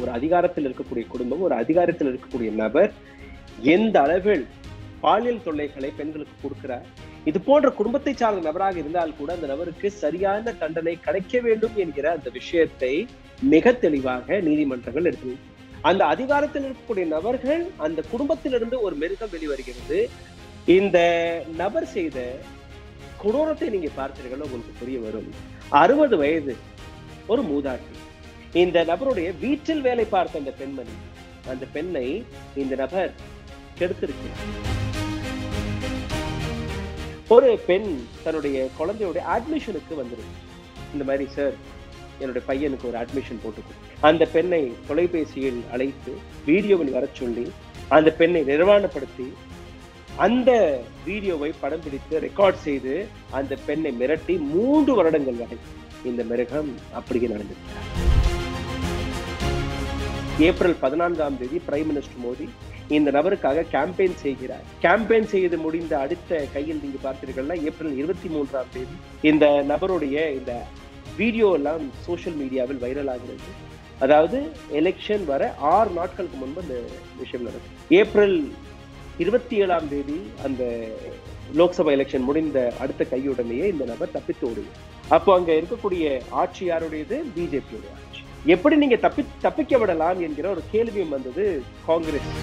ஒரு அதிகாரத்தில் இருக்கக்கூடிய குடும்பம், ஒரு அதிகாரத்தில் இருக்கக்கூடிய நபர் எந்த அளவில் பாலியல் தொல்லைகளை பெண்களுக்கு கொடுக்கிறார், இது போன்ற குடும்பத்தை சார்ந்த நபராக இருந்தால் கூட அந்த நபருக்கு சரியான தண்டனை கிடைக்க வேண்டும் என்கிற அந்த விஷயத்தை மிக தெளிவாக நீதிமன்றங்கள் எடுத்து, அந்த அதிகாரத்தில் இருக்கக்கூடிய நபர்கள் அந்த குடும்பத்திலிருந்து ஒரு மிருகம் வெளிவருகிறது. இந்த நபர் செய்த கொடூரத்தை நீங்க பார்த்தீர்கள், உங்களுக்கு புரிய வரும். 60 வயது ஒரு மூதாட்டி, இந்த நபருடைய வீட்டில் வேலை பார்த்த அந்த பெண்மணி, அந்த பெண்ணை இந்த நபர் கெடுத்திருக்கிறார். ஒரு பெண் தன்னுடைய குழந்தையுடைய அட்மிஷனுக்கு வந்துருக்கு. இந்த மாதிரி, சார் என்னுடைய பையனுக்கு ஒரு அட்மிஷன் போட்டுக்கும். அந்த பெண்ணை தொலைபேசியில் அழைத்து வீடியோவில் வர சொல்லி அந்த பெண்ணை நிர்வாணப்படுத்தி அந்த வீடியோவை படம் பிடித்து ரெக்கார்ட் செய்து அந்த பெண்ணை மிரட்டி 3 வருடங்கள் வரை இந்த மிருகம் அப்படியே நடந்திருக்கிறார். ஏப்ரல் 14ஆம் தேதி பிரைம் மினிஸ்டர் மோடி இந்த நபருக்காக கேம்பெயின் செய்கிறார். கேம்பெயின் செய்து முடிந்த அடுத்த கையில் நீங்க பார்த்தீர்கள்னா ஏப்ரல் 23ஆம் தேதி இந்த நபருடைய இந்த வீடியோ எல்லாம் சோசியல் மீடியாவில் வைரல் ஆகிறது. அதாவது எலெக்ஷன் வர 6 நாட்களுக்கு முன்பு அந்த விஷயம் நடக்கும். ஏப்ரல் 27ஆம் தேதி அந்த லோக்சபா எலெக்ஷன் முடிந்த அடுத்த கையுடனேயே இந்த நபர் தப்பித்து ஓடுவார். அப்போ அங்க இருக்கக்கூடிய ஆட்சி யாருடையது? பிஜேபியுடைய ஆட்சி. எப்படி நீங்க தப்பிக்க விடலாம் என்கிற ஒரு கேள்வியும் வந்தது Congress.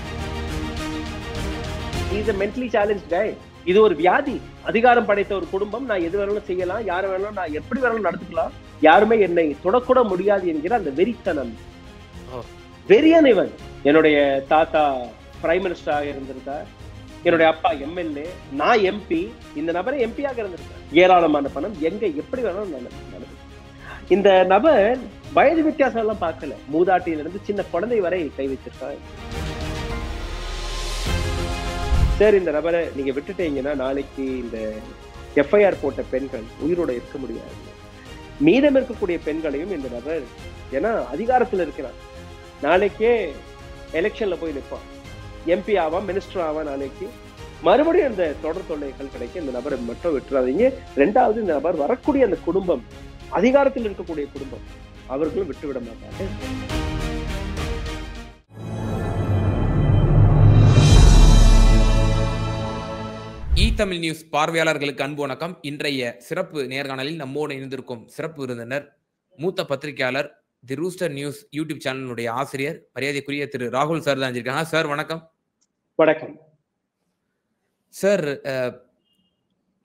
Is a mentally challenged guy. இது ஒரு வியாதி. அதிகாரம் படைத்த ஒரு குடும்பம், நான் எது வேணாலும் செய்யலாம், யாரை வேணாலும் நான் எப்படி வேணாலும் நடத்துக்கலாம், யாருமே என்னை தொடக்கூட முடியாது என்கிற அந்த வெறித்தனம். வெறியன் இவன். என்னுடைய தாத்தா பிரைம் மினிஸ்டராக இருந்திருந்தார், என்னுடைய அப்பா எம்எல்ஏ, நான் எம்பி, இந்த நபரை எம்பியாக இருந்திருக்கார். ஏராளமான பணம் எங்க எப்படி வேணாலும் நடந்தது. இந்த நபர் வயது வித்தியாசம் எல்லாம் பார்க்கல, மூதாட்டியிலிருந்து சின்ன குழந்தை வரை கை வச்சிருக்காங்க. சார், இந்த நபரை நீங்க விட்டுட்டீங்கன்னா நாளைக்கு இந்த எஃப்ஐஆர் போட்ட பெண்கள் உயிரோட இருக்க முடியாது. மீதம் இருக்கக்கூடிய பெண்களையும் இந்த நபர், ஏன்னா அதிகாரத்தில் இருக்கிறார், நாளைக்கே எலெக்ஷன்ல போய் நிற்பான், எம்பி ஆவான், மினிஸ்டர் ஆவான், நாளைக்கு மறுபடியும் அந்த தொடர் தொல்லைகள் கிடைக்க இந்த நபரை மட்டும் விட்டுறாதீங்க. 2வது, இந்த நபர் வரக்கூடிய அந்த குடும்பம், அதிகாரத்தில் இருக்கக்கூடிய குடும்பம், அவர்களும் விட்டுவிட மாட்டாங்க. தமிழ் நியூஸ் பார்வையாளர்களுக்கு அன்பு வணக்கம். இன்றைய சிறப்பு நேர்காணலில் நம்மோடு இணைந்திருக்கும் சிறப்பு விருந்தினர் மூத்த பத்திரிகையாளர், தி ரூஸ்டர் நியூஸ் யூடியூப் சேனலுடைய ஆசிரியர், மரியாதைக்குரிய திரு ராகுல் சார் தான் இருக்காங்க. சார் வணக்கம். வணக்கம் சார்.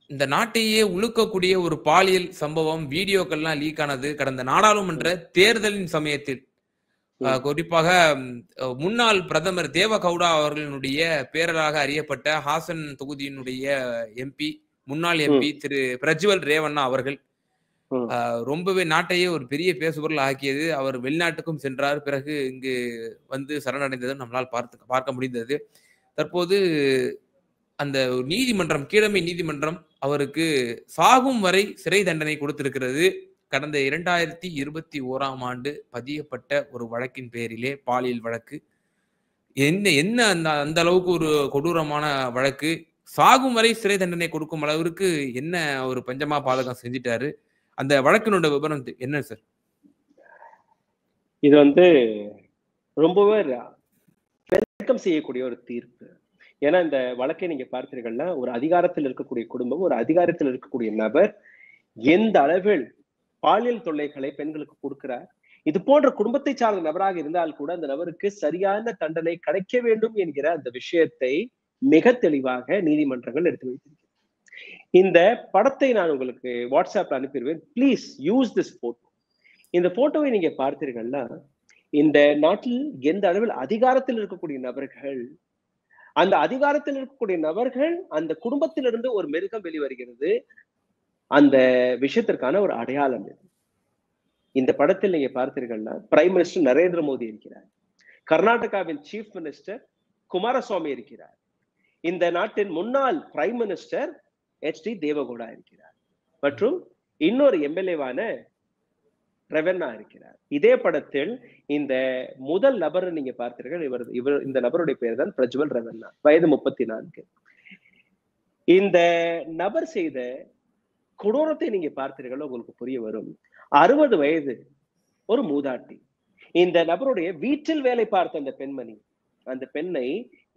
இந்த நாட்டையே உழுக்கக்கூடிய ஒரு பாலியல் சம்பவம், வீடியோக்கள்லாம் லீக் ஆனது கடந்த நாடாளுமன்ற தேர்தலின் சமயத்தில். குறிப்பாக முன்னாள் பிரதமர் தேவகவுடா அவர்களுடைய பேரராக அறியப்பட்ட ஹாசன் தொகுதியினுடைய எம்பி, முன்னாள் எம்பி திரு பிரஜ்வல் ரேவண்ணா அவர்கள் ரொம்பவே நாட்டையே ஒரு பெரிய பேசுபொருள் ஆக்கியது. அவர் வெளிநாட்டுக்கும் சென்றார், பிறகு இங்கு வந்து சரணடைந்தது நம்மளால் பார்க்க முடிந்தது. தற்போது அந்த நீதிமன்றம், கீழமை நீதிமன்றம் அவருக்கு சாகும் வரை சிறை தண்டனை கொடுத்திருக்கிறது. கடந்த 2021ஆம் ஆண்டு பதியப்பட்ட ஒரு வழக்கின் பேரிலே, பாலியல் வழக்கு. என்ன அந்த அளவுக்கு ஒரு கொடூரமான வழக்கு, சாகும் வரை சிறை தண்டனை கொடுக்கும் அளவிற்கு என்ன ஒரு பஞ்சமா பாதகம் செஞ்சிட்டாரு? அந்த வழக்கினோட விவரம் என்ன சார்? இது ரொம்பவே வெல்கம் செய்யக்கூடிய ஒரு தீர்ப்பு. ஏன்னா இந்த வழக்கை நீங்க பார்த்தீர்கள்னா, ஒரு அதிகாரத்தில் இருக்கக்கூடிய குடும்பம், ஒரு அதிகாரத்தில் இருக்கக்கூடிய நபர் எந்த அளவில் பாலியல் தொல்லைகளை பெண்களுக்கு கொடுக்கிறார், இது போன்ற குடும்பத்தை சார்ந்த நபராக இருந்தால் கூட அந்த நபருக்கு சரியான தண்டனை கிடைக்க வேண்டும் என்கிற அந்த விஷயத்தை மிக தெளிவாக நீதிமன்றங்கள் எடுத்து வைத்திருக்கிறது. இந்த படத்தை நான் உங்களுக்கு வாட்ஸ்அப்ல அனுப்பிடுவேன். Please use this photo. இந்த போட்டோவை நீங்க பார்த்தீர்கள்னா, இந்த நாட்டில் எந்த அளவில் அதிகாரத்தில் இருக்கக்கூடிய நபர்கள், அந்த அதிகாரத்தில் இருக்கக்கூடிய நபர்கள் அந்த குடும்பத்திலிருந்து ஒரு மிருகம் வெளிவருகிறது, அந்த விஷயத்திற்கான ஒரு அடையாளம் இது. இந்த படத்தில் நீங்க பார்த்தீர்கள்னா, பிரைம் மினிஸ்டர் நரேந்திர மோடி இருக்கிறார், கர்நாடகாவின் சீஃப் மினிஸ்டர் குமாரசுவாமி இருக்கிறார், இந்த நாட்டின் முன்னாள் பிரைம் மினிஸ்டர் HD தேவகவுடா இருக்கிறார், மற்றும் இன்னொரு எம்எல்ஏவான ரெவண்ணா இருக்கிறார். இதே படத்தில் இந்த முதல் நபர் நீங்க பார்த்தீர்கள், இவர் இந்த நபருடைய பேர் தான் பிரஜ்வல் ரெவண்ணா, வயது 34. இந்த நபர் செய்த கொடூரத்தை நீங்க பார்த்தீர்கள், உங்களுக்கு புரிய வரும். 60 வயது ஒரு மூதாட்டி, இந்த நபருடைய வீட்டில் வேலை பார்த்த அந்த பெண்மணி, அந்த பெண்ணை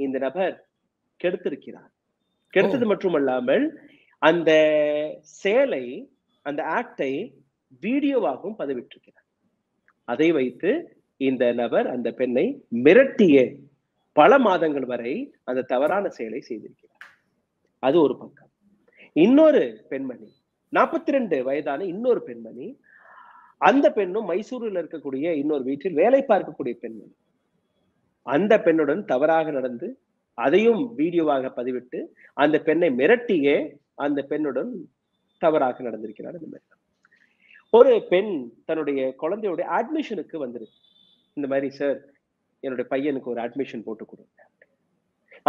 இந்த நபர் கெடுத்திருக்கிறார். கெடுத்தது மட்டுமல்லாமல் அந்த செயலை, அந்த ஆக்டை வீடியோவாகவும் பதிவிட்டிருக்கிறார். அதை வைத்து இந்த நபர் அந்த பெண்ணை மிரட்டிய பல மாதங்கள் வரை அந்த தவறான செயலை செய்திருக்கிறார். அது ஒரு பக்கம். இன்னொரு பெண்மணி, 42 வயதான இன்னொரு பெண்மணி, அந்த பெண்ணும் மைசூரில் இருக்கக்கூடிய இன்னொரு வீட்டில் வேலை பார்க்கக்கூடிய பெண்மணி. அந்த பெண்ணுடன் தவறாக நடந்து அதையும் வீடியோவாக பதிவிட்டு அந்த பெண்ணை மிரட்டியே அந்த பெண்ணுடன் தவறாக நடந்திருக்கிறார். இந்த மாதிரி ஒரு பெண் தன்னுடைய குழந்தையோட அட்மிஷனுக்கு வந்துருக்கு. இந்த மாதிரி, சார் என்னுடைய பையனுக்கு ஒரு அட்மிஷன் போட்டு கொடுங்க.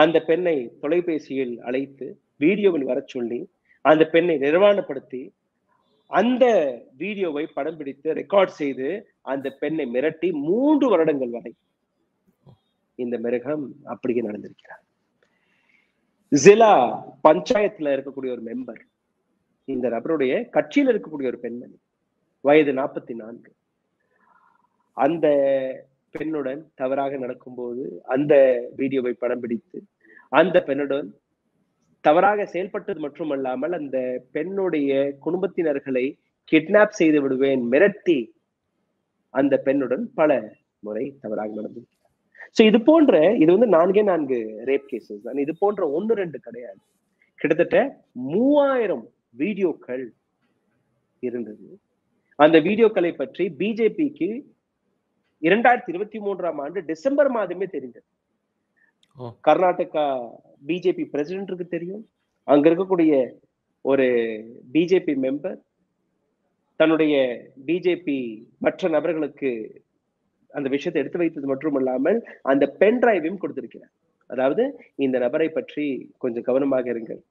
அந்த பெண்ணை தொலைபேசியில் அழைத்து வீடியோவில் வர சொல்லி அந்த பெண்ணை நிர்வாணப்படுத்தி அந்த வீடியோவை படம் பிடித்து ரெக்கார்ட் செய்து அந்த பெண்ணை மிரட்டி 3 வருடங்கள் வரை இந்த மிருகம் அப்படியே நடந்திருக்கிறார். ஜிலா பஞ்சாயத்துல இருக்கக்கூடிய ஒரு மெம்பர், இந்த நபருடைய கட்சியில் இருக்கக்கூடிய ஒரு பெண்மணி, வயது 44, அந்த பெண்ணுடன் தவறாக நடக்கும்போது அந்த வீடியோவை படம் பிடித்து அந்த பெண்ணுடன் தவறாக செயல்பட்டது மட்டுமல்லாமல் அந்த பெண்ணுடைய குடும்பத்தினர்களை கிட்னாப் செய்து விடுவேன் மிரட்டி அந்த பெண்ணுடன் பல முறை தவறாக நடந்து. சோ இது போன்ற, இது வந்து 4 ரேப் கேசஸ் தான். இது போன்ற 1-2 கிடையாது. கிட்டத்தட்ட 3000 வீடியோக்கள் இருந்தது. அந்த வீடியோக்களை பற்றி பிஜேபிக்கு 2023ஆம் ஆண்டு டிசம்பர் மாதமே தெரிந்தது. கர்நாடகா பிஜேபி பிரசிடென்ட்க்கு தெரியும். அங்க இருக்கக்கூடிய ஒரு பிஜேபி மெம்பர் தன்னுடைய பிஜேபி மற்ற நபர்களுக்கு அந்த விஷயத்தை எடுத்து வைத்தது மட்டுமல்லாமல் அந்த பென் டிரைவையும் கொடுத்திருக்கிறார். அதாவது இந்த நபரை பற்றி கொஞ்சம் கவனமாக இருங்கள்.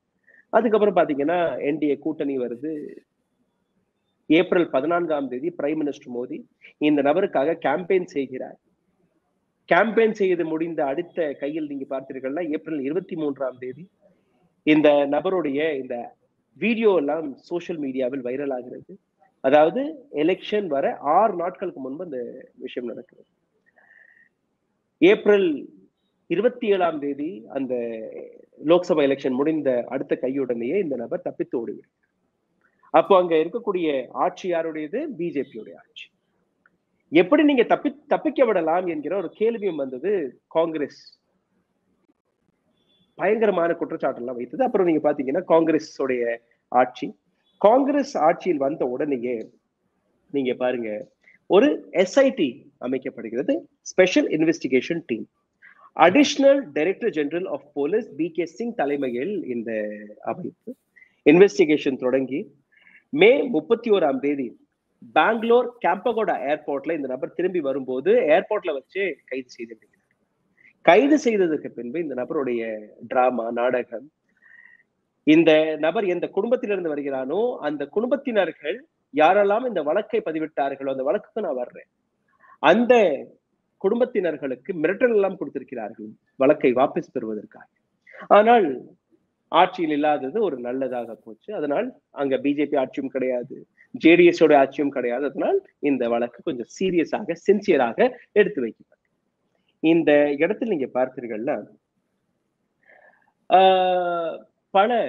அதுக்கப்புறம் பாத்தீங்கன்னா என்டிஏ கூட்டணி வருது. ஏப்ரல் 14ஆம் தேதி பிரைம் மினிஸ்டர் மோடி இந்த நபருக்காக கேம்பெயின் செய்கிறார். கேம்பெயின் செய்து முடிந்த அடுத்த கையில் நீங்க பார்த்தீர்கள்னா ஏப்ரல் 23ஆம் தேதி இந்த நபருடைய இந்த வீடியோ எல்லாம் சோசியல் மீடியாவில் வைரல் ஆகிறது. அதாவது எலெக்ஷன் வர 6 நாட்களுக்கு முன்பு அந்த விஷயம் நடக்குது. ஏப்ரல் 27ஆம் தேதி அந்த லோக்சபா எலெக்ஷன் முடிந்த அடுத்த கையுடனேயே இந்த நபர் தப்பித்து ஓடிவிடும். அப்போ அங்க இருக்கக்கூடிய ஆட்சி யாருடையது? பிஜேபியுடைய ஆட்சி. எப்படி நீங்க தப்பிக்க விடலாம் என்கிற ஒரு கேள்வியும் வந்தது. காங்கிரஸ் பயங்கரமான குற்றச்சாட்டு எல்லாம் வைத்தது. அப்புறம் நீங்க பாத்தீங்கன்னா காங்கிரஸ் உடைய ஆட்சி, காங்கிரஸ் ஆட்சியில் வந்த உடனேயே நீங்க பாருங்க ஒரு எஸ்ஐடி அமைக்கப்படுகிறது, special investigation team. Additional director general of police BK Singh தலைமையில் இந்த அமைப்பு இன்வெஸ்டிகேஷன் தொடங்கி மே 31ஆம் தேதி பெங்களூர் கேம்பகோடா ஏர்போர்ட்ல இந்த நபர் திரும்பி வரும்போது ஏர்போர்ட்ல வச்சு கைது செய்திருக்கிறார். கைது செய்ததுக்கு பின்பு இந்த நபருடைய டிராமா, நாடகம், இந்த நபர் எந்த குடும்பத்திலிருந்து வருகிறானோ அந்த குடும்பத்தினர்கள் யாரெல்லாம் இந்த வழக்கை பதிவிட்டார்களோ அந்த வழக்குக்கு நான் வர்றேன், அந்த குடும்பத்தினர்களுக்கு மிரட்டல் எல்லாம் கொடுத்திருக்கிறார்கள் வழக்கை வாபஸ் பெறுவதற்காக. ஆனால் ஆட்சியில் இல்லாதது ஒரு நல்லதாக போச்சு. அதனால் அங்க பிஜேபி ஆட்சியும் கிடையாது, JDS ஓட ஆட்சியும் கிடையாது. அதனால் இந்த வழக்கு கொஞ்சம் சீரியஸாக, சின்சியராக எடுத்து வைக்கப்பட்டது. இந்த இடத்தில் நீங்க பார்த்தீர்கள்னா பல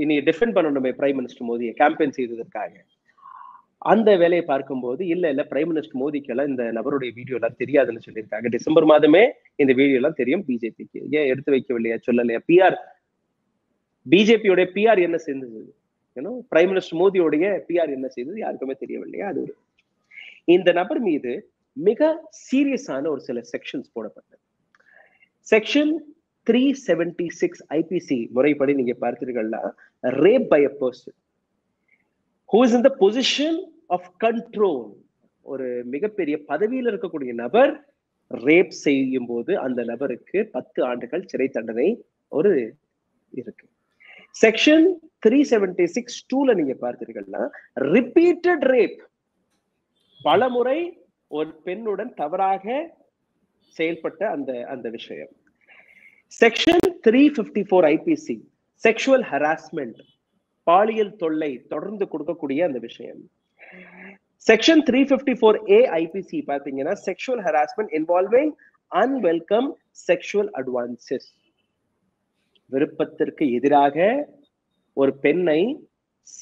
இனி டிஃபெண்ட் பண்ணணுமே பிரைம் மினிஸ்டர் மோடியை கேம்பெயின் செய்ததற்காக. அந்த வேலையை பார்க்கும்போது இல்ல பிரைம் மினிஸ்டர் மோடிக்கு எல்லாம் இந்த நபருடைய வீடியோ எல்லாம் தெரியாதுன்னு சொல்லியிருக்காங்க. டிசம்பர் மாதமே இந்த வீடியோ எல்லாம் தெரியும் பிஜேபிக்கு. ஏன் எடுத்து வைக்கவில்லையா, சொல்லலையா? PR, பிஜேபியோட PR என்ன செஞ்சது? பிரைம் மினிஸ்டர் மோடியோடைய PR என்ன செய்தது யாருக்குமே தெரியவில்லையா? அது ஒரு இந்த நபர் மீது மிக சீரியஸான ஒரு சில செக்ஷன்ஸ் போடப்பட்டது. செக்ஷன் 376 IPC முறைப்படி நீங்க பார்த்தீர்கள்னா rape by a person who is in the position of control, ஒரு மிகப்பெரிய பதவியில் இருக்கக்கூடிய நபர் ரேப் செய்யும் போது அந்த நபருக்கு 10 ஆண்டுகள் சிறை தண்டனை ஒரு இருக்கு. செக்ஷன் 376(2) நீங்க பார்த்தீர்கள்னா ரிப்பீட்டட் ரேப், பல முறை ஒரு பெண்ணுடன் தவறாக செயல்பட்ட அந்த விஷயம். செக்ஷன் 354 IPC செக்ஷுவல் ஹராஸ்மெண்ட், பாலியல் தொல்லை தொடர்ந்து கொடுக்கக்கூடிய அந்த விஷயம். செக்ஷன் 354A IPC பாத்தீங்கன்னா sexual harassment involving unwelcome sexual advances. விருப்பத்திற்கு எதிராக ஒரு பெண்ணை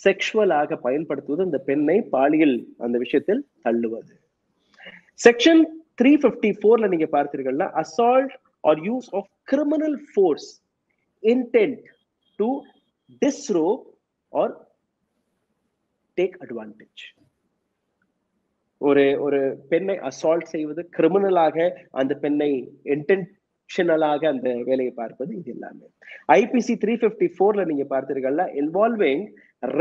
செக்ஷுவலாக பயன்படுத்துவது, அந்த பெண்ணை பாலியல் அந்த விஷயத்தில் தள்ளுவது. செக்ஷன் 354ல நீங்க பார்த்தீர்கள்னா assault or use of criminal force intent to disrobe or take advantage. ஒரு பெண்ணை அசால்ட் செய்வது, கிரிமினலாக அந்த பெண்ணை இன்டென்ஷனலாக அந்த வேலையை பார்ப்பது, இது எல்லாமே. ஐபிசி 354ல நீங்க பார்த்தீர்கள்னா involving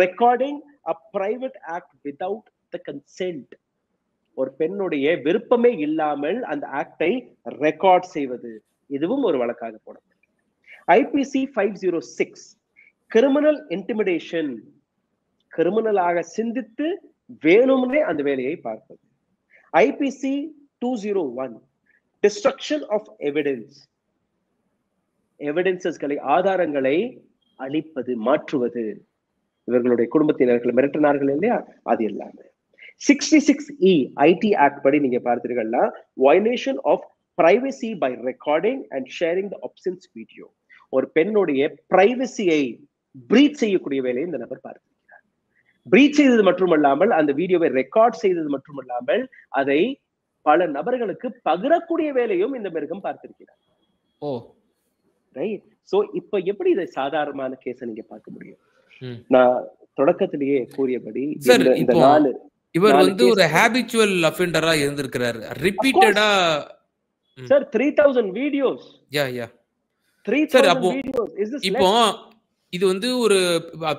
recording a private act without the consent. ஒரு பெண்ணுடைய விருப்பமே இல்லாமல் அந்த ஆக்டை ரெக்கார்ட் செய்வது, இதுவும் ஒரு வழக்காக போடப்படும். ஐபிசி 506 கிரிமினல் இன்டிமிடேஷன், கிரிமினலாக சிந்தித்து வேணும்னே அந்த வேலையை பார்ப்பது. ஐபிசி 201 டிஸ்ட்ரக்ஷன் ஆஃப் எவிடன்ஸ், எவிடன்சஸ்களை ஆதாரங்களை அழிப்பது, மாற்றுவது. இவர்களுடைய குடும்பத்தினர்கள் மிரட்டினார்கள் இல்லையா, அது எல்லாமே. 66E ஐடி ஆக்ட் படி நீங்க பார்த்தீர்கள்னா violation of privacy by recording and sharing the obscene video. ஒரு பெண்ணுடைய பிரைவசியை பிரீச் செய்யக்கூடிய வேலையை இந்த நபர் பார்த்திருக்கிறார். பிரீச் செய்தது மட்டுமல்லாமல் அந்த வீடியோவை ரெக்கார்ட் செய்தது மட்டுமல்லாமல் அதை பல நபர்களுக்கு பகிரக்கூடிய வேலையும் இந்த மிருகம் பார்த்திருக்கிறார். ஓ ரைட். சோ இப்ப எப்படி இதை சாதாரணமான கேஸை நீங்க பார்க்க முடியும்? நான் தொடக்கத்திலேயே கூறியபடி இந்த நாலு இவர் வந்து ஒரு ஹேபிச்சுவல் அஃபெண்டரா இருந்திருக்கிறாரு. ரிப்பீட்டடா sir 3000 videos. Yeah yeah 3000 videos. Is this இப்போ இது வந்து ஒரு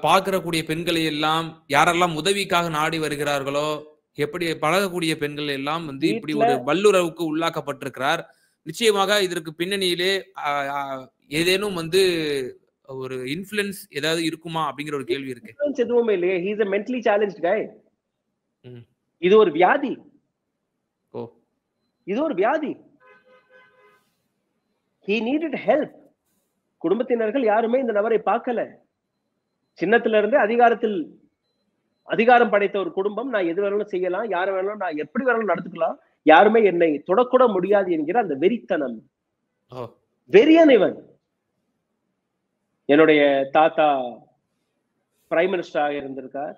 பார்க்கக்கூடிய பெண்களை எல்லாம் யாரெல்லாம் உதவிக்காக நாடி வருகிறார்களோ, எப்படி பழகக்கூடிய பெண்கள் எல்லாம் வந்து இப்படி ஒரு வல்லுறவுக்கு உள்ளாக்கப்பட்டிருக்கிறார். நிச்சயமாக இதற்கு பின்னணியிலே ஏதேனும் வந்து ஒரு இன்ஃப்ளூயன்ஸ் ஏதாவது இருக்குமா அப்படிங்கிற ஒரு கேள்வி இருக்கு. எதுவுமே இல்லையே. he is a mentally challenged guy. இது ஒரு வியாதி. ஓ இது ஒரு வியாதி. he needed help. குடும்பத்தினர்கள் யாருமே இந்த நபரை பார்க்கல. சின்னத்துல இருந்து அதிகாரம் படைத்த ஒரு குடும்பம், நான் எது வேணாலும் செய்யலாம், யாரை வேணாலும் நான் எப்படி வேணாலும் நடத்துக்கலாம், யாருமே என்னை தொடக்கூட முடியாது என்கிற அந்த வெறித்தனம். வெறியன் இவன். என்னுடைய தாத்தா பிரைம் மினிஸ்டராக இருந்திருக்கார்,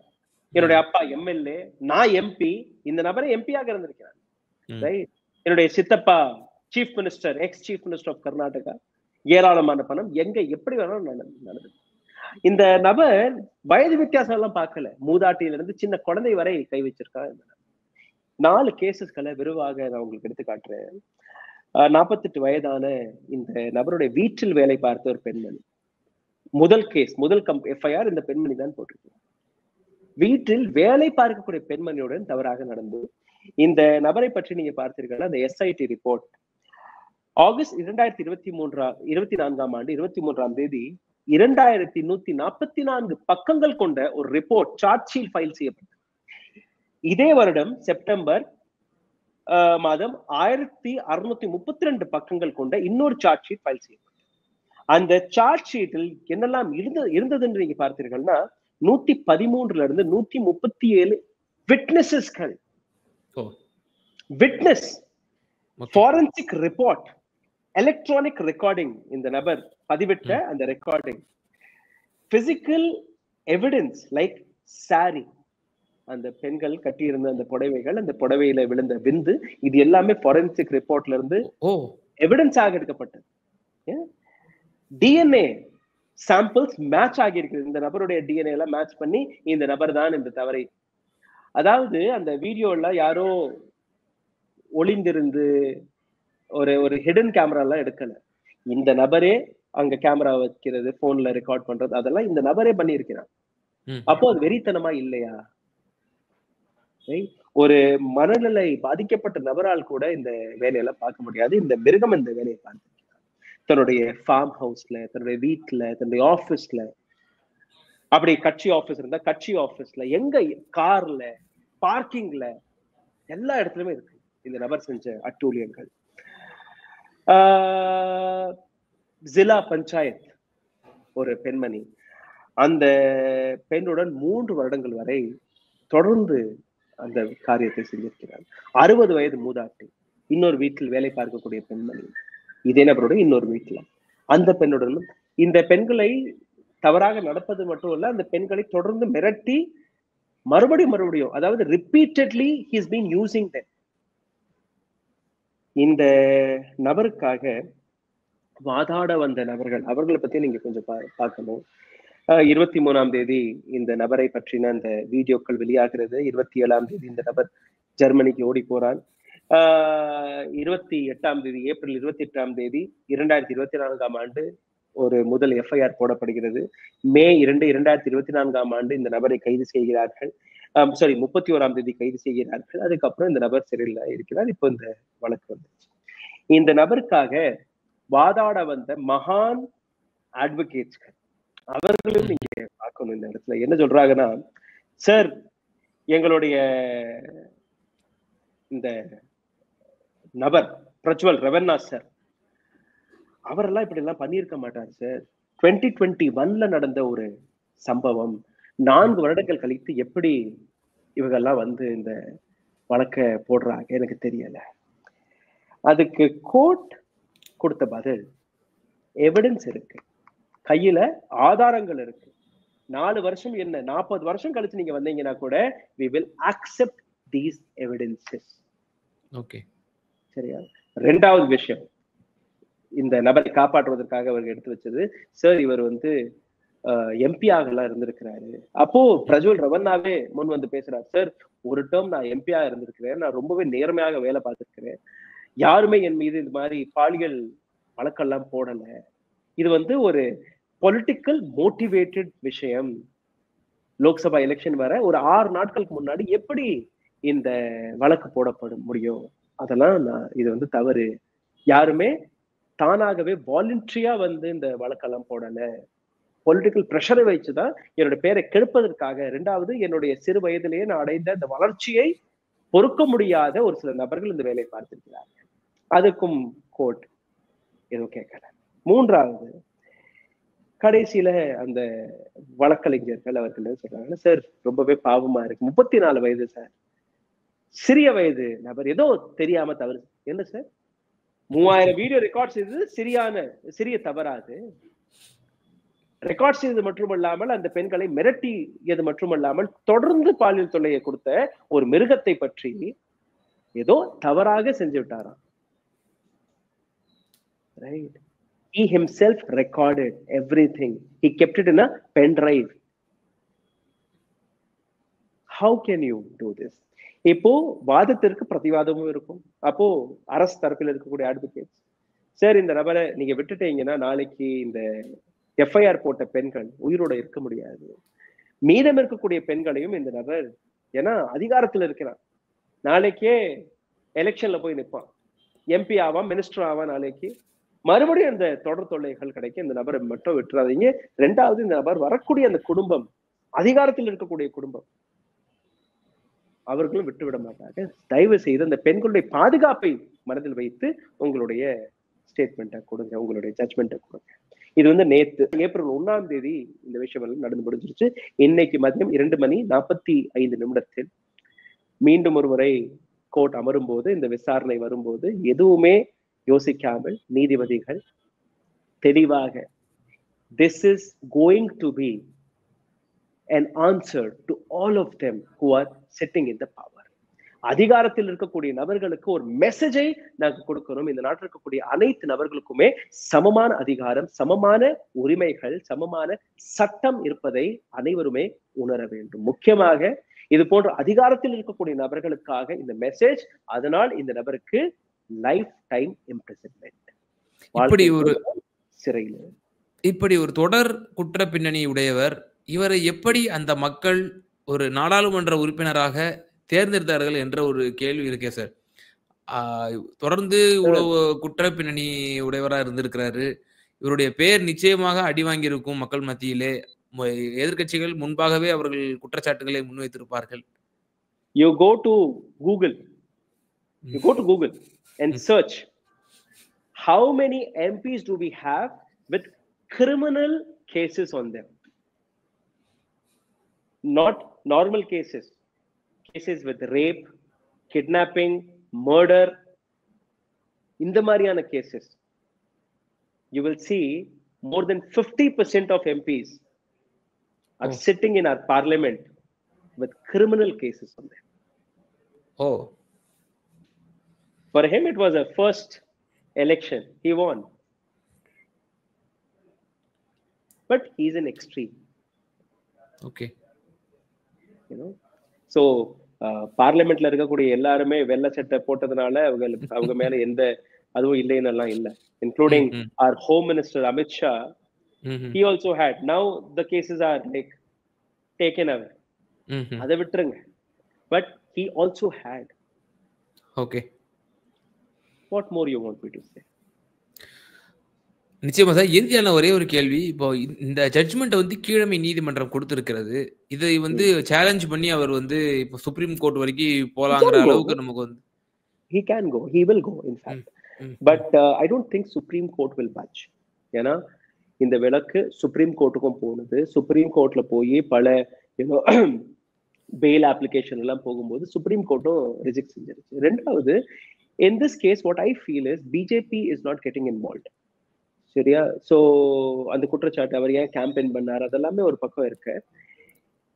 என்னுடைய அப்பா எம்எல்ஏ, நான் எம்பி, இந்த நபரை எம்பியாக இருந்திருக்கிறார். என்னுடைய சித்தப்பா chief minister, ex chief minister of Karnataka. ஏராளமான பணம் எங்க எப்படி வேணாலும் நடந்தது. இந்த நபர் வயது வித்தியாசம் எல்லாம் பார்க்கல. மூதாட்டியில இருந்து சின்ன குழந்தை வரை கை வச்சிருக்காங்க. 4 கேசஸ்களை விரிவாக நான் உங்களுக்கு எடுத்து காட்டுறேன். 48 வயதான இந்த நபருடைய வீட்டில் வேலை பார்த்த ஒரு பெண்மணி. முதல் கேஸ், முதல் எஃப்ஐஆர் இந்த பெண்மணி தான் போட்டிருக்கு. வீட்டில் வேலை பார்க்கக்கூடிய பெண்மணியுடன் தவறாக நடந்து, இந்த நபரை பற்றி நீங்க பார்த்தீர்கள் அந்த எஸ்ஐடி ரிப்போர்ட் ஆகஸ்ட் 2024ஆம் ஆண்டு 23ஆம் தேதி 2144 பக்கங்கள் கொண்ட ஒரு ரிப்போர்ட் சார்ஜ் ஷீட் ஃபைல் செய்யப்பட்டது. இதே வருடம் செப்டம்பர் மாதம் 1632 பக்கங்கள் கொண்ட இன்னொரு சார்ஜ் ஷீட் ஃபைல் செய்யப்பட்டது. அந்த சார்ஜ் ஷீட்டில் என்னெல்லாம் இருந்தது என்று நீங்க பார்த்தீர்கள்னா 113ல இருந்து 137 விட்னஸஸ்கள், witness, forensic report, electronic recording, இந்த நபர் பதிவிட்ட அந்த recording, physical evidence like sorry, அந்த பெண்கள் கட்டியிருந்த அந்த புடவைகள், அந்த புடவையில விழுந்த விந்து, இது எல்லாமே ஃபாரன்சிக் ரிப்போர்ட்ல இருந்து எவிடன்ஸ் ஆக எடுக்கப்பட்டது. டிஎன்ஏ சாம்பிள்ஸ் மேட்ச் ஆகி இருக்குது. இந்த நபருடைய டிஎன்ஏ எல்லாம் மேட்ச் பண்ணி இந்த நபர் தான் இந்த தவறை, அதாவது அந்த வீடியோல யாரோ ஒளிந்திருந்து ஒரு ஹிடன் கேமரா எல்லாம் எடுக்கல. இந்த நபரே அங்க கேமரா வைக்கிறது, போன்ல ரெக்கார்ட் பண்றது, அதெல்லாம் இந்த நபரே பண்ணி இருக்கிறார். அப்போ அது வெறித்தனமா இல்லையா? ஒரு மனநிலை பாதிக்கப்பட்ட நபரால் கூட இந்த வேலையெல்லாம் பார்க்க முடியாது. இந்த மிருகம் இந்த வேலையை பார்த்து தன்னுடைய ஃபார்ம் ஹவுஸ்ல, தன்னுடைய வீட்டுல, தன்னுடைய ஆபீஸ்ல, அப்படி கட்சி ஆபீஸ் இருந்தா கட்சி ஆபீஸ்ல, எங்க கார்ல, பார்க்கிங்ல, எல்லா இடத்துலயுமே இருக்கு இந்த நபர் செஞ்ச அட்டூழியங்கள். ஜிலா பஞ்சாயத் ஒரு பெண்மணி, அந்த பெண்ணுடன் 3 வருடங்கள் வரை தொடர்ந்து அந்த காரியத்தை செஞ்சிருக்கிறார். 60 வயது மூதாட்டி, இன்னொரு வீட்டில் வேலை பார்க்கக்கூடிய பெண்மணி, இதே நபருடைய இன்னொரு வீட்டுல அந்த பெண்ணுடனும் இந்த பெண்களை தவறாக நடப்பது மட்டும் இல்ல, அந்த பெண்களை தொடர்ந்து மிரட்டி மறுபடியும் அதாவது repeatedly he has been using them. இந்த நபருக்காக வாதாட வந்த நபர்கள், அவர்களை பத்தி நீங்க கொஞ்சம் பார்க்கணும். 23ஆம் தேதி இந்த நபரை பற்றின அந்த வீடியோக்கள் வெளியாகிறது. 27ஆம் தேதி இந்த நபர் ஜெர்மனிக்கு ஓடி போறான். 28ஆம் தேதி, ஏப்ரல் 28ஆம் தேதி 2024ஆம் ஆண்டு ஒரு முதல் எஃப்ஐஆர் போடப்படுகிறது. மே 2, 2024ஆம் ஆண்டு இந்த நபரை கைது செய்கிறார்கள். 31ஆம் தேதி கைது செய்கிறார்கள். அதுக்கப்புறம் இந்த நபர் சிறையில் இருக்கிறார். இப்போ இந்த வழக்கு வந்துச்சு. இந்த நபருக்காக வாதாட வந்த மகான் அட்வொகேட்ஸ்கள், அவர்களும் நீங்க பார்க்கணும். இந்த இடத்துல என்ன சொல்றாங்கன்னா, சார் எங்களுடைய இந்த நபர் பிரஜ்வல் ரெவன்னா சார், அவரெல்லாம் இப்படி எல்லாம் பண்ணியிருக்க மாட்டார் சார். 2021ல நடந்த ஒரு சம்பவம், 4 வருடங்கள் கழித்து எப்படி இவங்கெல்லாம் வந்து இந்த வழக்க போடுறாங்க எனக்கு தெரியல. அதுக்கு கோர்ட் கொடுத்த பதில், எவிடன்ஸ் இருக்கு, கையில ஆதாரங்கள் இருக்கு. 4 வருஷம் என்ன 40 வருஷம் கழிச்சு நீங்க வந்தீங்கன்னா கூட we will accept these evidences. Okay, சரியா? 2வது விஷயம், இந்த நபரை காப்பாற்றுவதற்காக அவர்கள் எடுத்து வச்சது, சார் இவர் வந்து எம்பியாக எல்லாம் இருந்திருக்கிறாரு. அப்போ பிரஜ்வல் ரெவன்னாவே முன் வந்து பேசுறாரு, சார் ஒரு டேர்ம் நான் எம்பியா இருந்திருக்கிறேன், நான் ரொம்பவே நேர்மையாக வேலை பார்த்திருக்கிறேன், யாருமே என் மீது இந்த மாதிரி பாலியல் வழக்கெல்லாம் போடல, இது வந்து ஒரு பொலிட்டிக்கல் மோட்டிவேட்டட் விஷயம். லோக்சபா எலெக்ஷன் வர ஒரு 6 நாட்களுக்கு முன்னாடி எப்படி இந்த வழக்கு போடப்பட முடியும்? அதெல்லாம் இது வந்து தவறு. யாருமே தானாகவே வாலண்டரியா வந்து இந்த வழக்கெல்லாம் போடல, பொலிட்டிக்கல் ப்ரெஷரை வச்சுதான் என்னோட பேரை கெடுப்பதற்காக. 2வது, என்னுடைய சிறு வயதிலேயே நான் அடைந்த இந்த வளர்ச்சியை பொறுக்க முடியாத ஒரு சில நபர்கள் இந்த வேலையை பார்த்திருக்கிறார்கள். அதுக்கும் கோர்ட் எதுவும் கேட்கல. 3வது, கடைசியில அந்த வழக்கறிஞர்கள் அவர்கள் சொல்றாங்க, சார் ரொம்பவே பாவமா இருக்கு, 34 வயது சார், சிறிய வயது நபர், ஏதோ தெரியாம தவறு. என்ன சார் 3000 வீடியோ ரெக்கார்ட் செய்தது சிறிய தவறாது? ரெக்கார்ட் செய்தது மட்டுமல்லாமல் அந்த பெண்களை மிரட்டியது மட்டுமல்லாமல் தொடர்ந்து பாலியல் தொல்லையை கொடுத்த ஒரு மிருகத்தை பற்றி ஏதோ தவறாக செஞ்சு விட்டாராம். Right? He himself recorded everything. He kept it in a pen drive. How can you do this? இப்போ வாதத்திற்கு பிரதிவாதமும் இருக்கும். அப்போ அரசு தரப்பில் இருக்கக்கூடிய அட்வொகேட்ஸ், சார் இந்த நபரை நீங்க விட்டுட்டீங்கன்னா நாளைக்கு இந்த எஃப்ஐஆர் போட்ட பெண்கள் உயிரோட இருக்க முடியாது. மீதம் இருக்கக்கூடிய பெண்களையும் இந்த நபர், ஏன்னா அதிகாரத்துல இருக்கிறான், நாளைக்கே எலெக்ஷன்ல போய் நிற்பான், எம்பி ஆவான், மினிஸ்டர் ஆவான், நாளைக்கு மறுபடியும் அந்த தொடர் தொல்லைகள் கிடைக்கும். இந்த நபரை மட்டும் விட்டுறாதீங்க. 2வது, இந்த நபர் வரக்கூடிய அந்த குடும்பம், அதிகாரத்தில் இருக்கக்கூடிய குடும்பம், அவர்களும் விட்டுவிட மாட்டாங்க. தயவு செய்து அந்த பெண்களுடைய பாதுகாப்பை மனதில் வைத்து உங்களுடைய ஸ்டேட்மெண்ட்டை கொடுங்க, உங்களுடைய ஜட்ஜ்மெண்ட்டை கொடுங்க. இது வந்து நேத்து ஏப்ரல் 1ஆம் தேதி இந்த விஷயம் எல்லாம் நடந்து முடிஞ்சிருச்சு. இன்னைக்கு மதியம் 2:45 மீண்டும் ஒரு முறை கோர்ட் அமரும் போது, இந்த விசாரணை வரும்போது எதுவுமே யோசிக்காமல் நீதிபதிகள் தெளிவாக, this is going to be an answer to all of them who are sitting in the power. அதிகாரத்தில் இருக்கக்கூடிய நபர்களுக்கு ஒரு மெசேஜை நாங்கள் கொடுக்கிறோம். இந்த நாட்டில் இருக்கக்கூடிய அனைத்து நபர்களுக்குமே சமமான அதிகாரம், சமமான உரிமைகள், சமமான சட்டம் இருப்பதை அனைவருமே உணர வேண்டும். முக்கியமாக இது போன்ற அதிகாரத்தில் இருக்கக்கூடிய நபர்களுக்காக இந்த மெசேஜ். அதனால் இந்த நபருக்கு லைஃப் டைம் இம்ப்ரிசன்மென்ட், சிறையில். இப்படி ஒரு தொடர் குற்ற பின்னணி உடையவர், இவரை எப்படி அந்த மக்கள் ஒரு நாடாளுமன்ற உறுப்பினராக தேர்ந்தெடுத்தார்கள் என்ற ஒரு கேள்வி இருக்கே சார். தொடர்ந்து இவ்வளவு குற்ற பின்னணி உடையவராக இருந்திருக்கிறாரு. இவருடைய பெயர் நிச்சயமாக அடி வாங்கியிருக்கும் மக்கள் மத்தியிலே. எதிர்கட்சிகள் முன்பாகவே அவர்கள் குற்றச்சாட்டுகளை முன்வைத்திருப்பார்கள். You go to Google and search how many MPs do we have with criminal cases on them, not normal cases, cases with rape, kidnapping, murder, இந்த மாதிரியான cases, you will see more than 50% of MPs are sitting in our parliament with criminal cases on them. Oh. For him, it was a first election. He won. But he's an extreme. Okay. You know? So, பார்லிமெண்ட்ல இருக்கக்கூடிய எல்லாருமே வெள்ளை சட்டை போட்டதுனால அவங்க மேல எந்த அதுவும் இல்லைன்னு எல்லாம் இல்ல. Including our Home Minister Amit Shah, he also had. Now the cases are like taken away. அதை விட்டுருங்க. But he also had. Okay. What more you want me to say? நிச்சயமா சார், இறுதியான ஒரே ஒரு கேள்வி. இப்போ இந்த ஜட்ஜ்மெண்ட் வந்து கீழமை நீதிமன்றம் கொடுத்திருக்கிறது. இதை வந்து சேலஞ்ச் பண்ணி அவர் வந்து இப்போ சுப்ரீம் கோர்ட் வரைக்கும் போலாங்கிற அளவுக்கு நமக்கு வந்து he can go, he will go in fact. But I don't think Supreme Court will budge. ஏன்னா இந்த விலக்கு சுப்ரீம் கோர்ட்டுக்கும் போனது. சுப்ரீம் கோர்ட்ல போய் பல பெயில் அப்ளிகேஷன் எல்லாம் போகும்போது சுப்ரீம் கோர்ட்டும் ரிஜெக்ட் செஞ்சிருச்சு. ரெண்டாவது, in this case what I feel is BJP is not getting involved. சரியா? சோ அந்த குற்றச்சாட்டு அவர் ஏன் கேம்பெயின் பண்ணார் அதெல்லாமே ஒரு பக்கம் இருக்கு.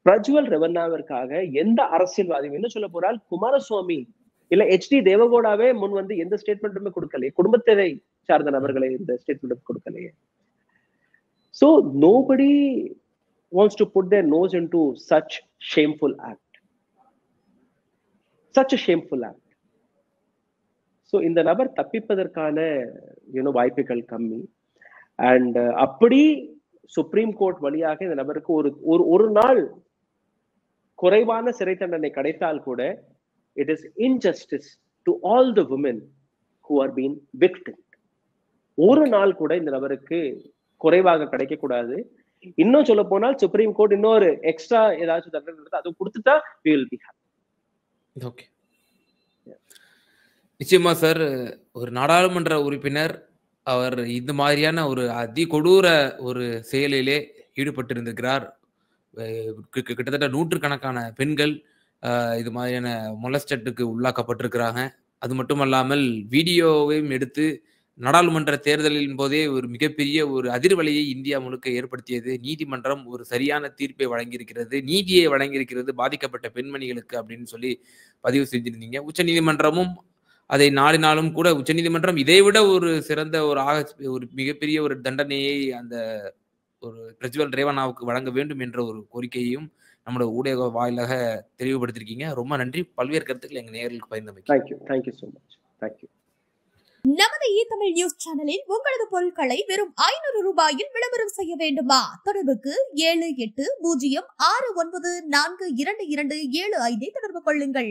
பிரஜ்வல் ரெவன்னாவிற்காக எந்த அரசியல்வாதி, என்ன சொல்ல போறால் குமாரசுவாமி இல்ல HD தேவகோடாவே முன் வந்து எந்த ஸ்டேட்மெண்ட்டுமே கொடுக்கலையே, குடும்பத்தை சார்ந்த நபர்களை இந்த ஸ்டேட்மெண்ட் கொடுக்கலையே. So nobody wants to put their nose into such shameful act. Such a shameful act. So இந்த நபர் தப்பிப்பதற்கான வாய்ப்புகள் கம்மி. அண்ட் அப்படி சுப்ரீம் கோர்ட் வழியாக இந்த நபருக்கு ஒரு நாள் குறைவான சிறை தண்டனை கிடைத்தால் கூட it is injustice to all the women who are being victimed. ஒரு நாள் கூட இந்த நபருக்கு குறைவாக கிடைக்க கூடாது. இன்னும் சொல்ல போனால் சுப்ரீம் கோர்ட் இன்னொரு எக்ஸ்ட்ரா ஏதாச்சும் தண்டனை அது கொடுத்துட்டா we will be happy. Okay. நிச்சயமா சார், ஒரு நாடாளுமன்ற உறுப்பினர் அவர் இந்த மாதிரியான ஒரு அதி கொடூர ஒரு செயலிலே ஈடுபட்டிருந்திருக்கிறார். கிட்டத்தட்ட நூற்றுக்கணக்கான பெண்கள் இது மாதிரியான மொலஸ்டட்டுக்கு உள்ளாக்கப்பட்டிருக்கிறாங்க. அது மட்டுமல்லாமல் வீடியோவையும் எடுத்து நாடாளுமன்ற தேர்தலின் போதே ஒரு மிகப்பெரிய ஒரு அதிர்வலையை இந்தியா முழுக்க ஏற்படுத்தியது. நீதிமன்றம் ஒரு சரியான தீர்ப்பை வழங்கியிருக்கிறது, நீதியை வழங்கியிருக்கிறது பாதிக்கப்பட்ட பெண்மணிகளுக்கு அப்படின்னு சொல்லி பதிவு செஞ்சிருந்தீங்க. உச்ச நீதிமன்றமும் அதை நாடினாலும் கூட உச்சநீதிமன்றம் இதைவிட ஒரு சிறந்த ஒரு மிகப்பெரிய ஒரு தண்டனையை அந்த ஒரு பிரஜ்வல் ரேவண்ணாவுக்கு வழங்க வேண்டும் என்ற ஒரு கோரிக்கையையும் நம்மளோட ஊடக வாயிலாக தெளிவுபடுத்திருக்கீங்க. ரொம்ப நன்றி. பல்வேறு கருத்துக்கள் எங்க நேயர்களுக்கு பகிர்ந்தமைக்கு. Thank you so much. Thank you. நமது தமிழ் நியூஸ் சேனலில் உங்களது பொருட்களை வெறும் 500 ரூபாயில் விளம்பரம் செய்ய வேண்டுமா? தொடர்புக்கு 7806942275 தொடர்பு கொள்ளுங்கள்.